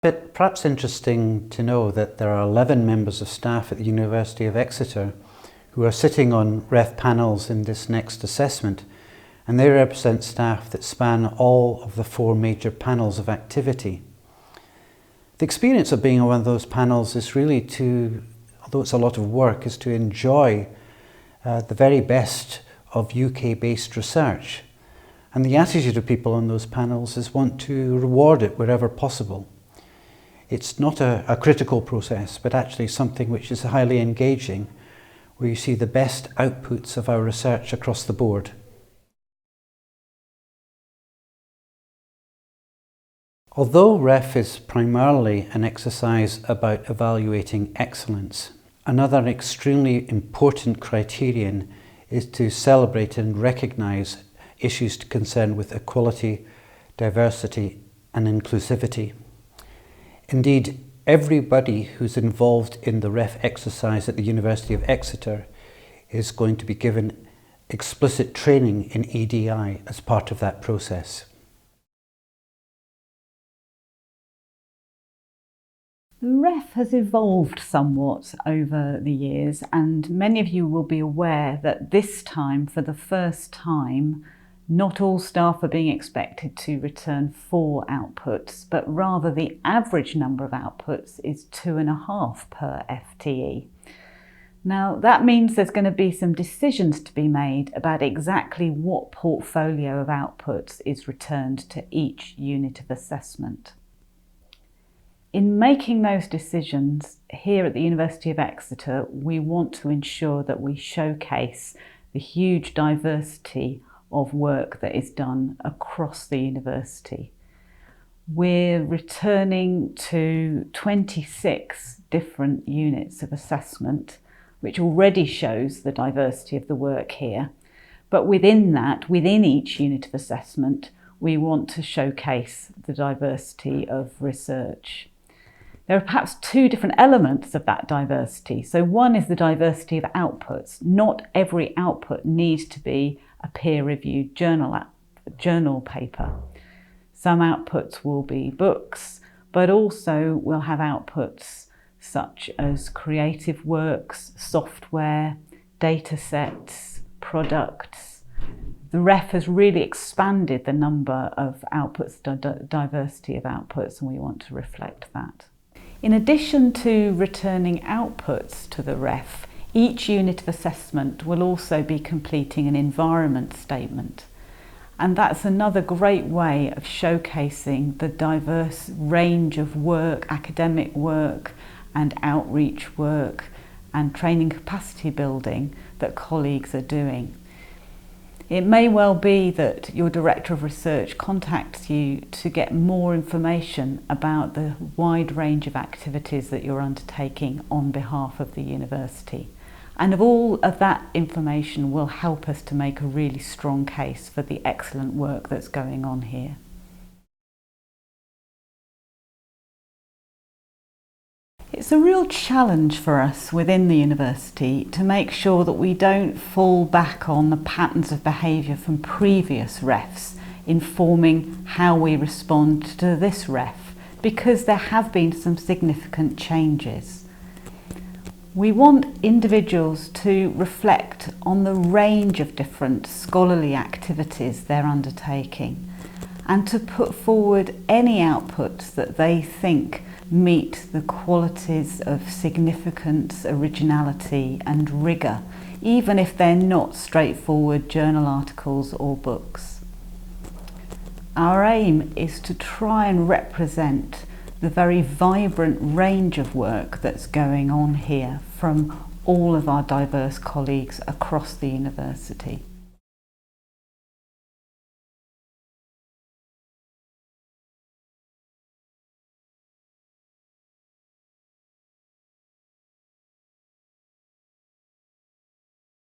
But perhaps interesting to know that there are 11 members of staff at the University of Exeter who are sitting on REF panels in this next assessment, and they represent staff that span all of the 4 major panels of activity. The experience of being on one of those panels is really to, although it's a lot of work, is to enjoy the very best of UK-based research. And the attitude of people on those panels is want to reward it wherever possible. It's not a critical process, but actually something which is highly engaging, where you see the best outputs of our research across the board. Although REF is primarily an exercise about evaluating excellence, another extremely important criterion is to celebrate and recognise issues concerned with equality, diversity and inclusivity. Indeed, everybody who's involved in the REF exercise at the University of Exeter is going to be given explicit training in EDI as part of that process. The REF has evolved somewhat over the years, and many of you will be aware that this time, for the first time, not all staff are being expected to return 4 outputs, but rather the average number of outputs is 2.5 per FTE. Now that means there's going to be some decisions to be made about exactly what portfolio of outputs is returned to each unit of assessment. In making those decisions, here at the University of Exeter, we want to ensure that we showcase the huge diversity of work that is done across the university. We're returning to 26 different units of assessment, which already shows the diversity of the work here. But within that, within each unit of assessment, we want to showcase the diversity of research. There are perhaps 2 different elements of that diversity. So one is the diversity of outputs. Not every output needs to be a peer-reviewed journal paper. Some outputs will be books, but also we'll have outputs such as creative works, software, data sets, products. The REF has really expanded the number of outputs, diversity of outputs, and we want to reflect that. In addition to returning outputs to the REF, each unit of assessment will also be completing an environment statement. And that's another great way of showcasing the diverse range of work, academic work and outreach work and training capacity building that colleagues are doing. It may well be that your Director of Research contacts you to get more information about the wide range of activities that you're undertaking on behalf of the university. And all of that information will help us to make a really strong case for the excellent work that's going on here. It's a real challenge for us within the university to make sure that we don't fall back on the patterns of behaviour from previous REFs informing how we respond to this REF, because there have been some significant changes. We want individuals to reflect on the range of different scholarly activities they're undertaking and to put forward any outputs that they think meet the qualities of significance, originality and rigour, even if they're not straightforward journal articles or books. Our aim is to try and represent the very vibrant range of work that's going on here from all of our diverse colleagues across the university.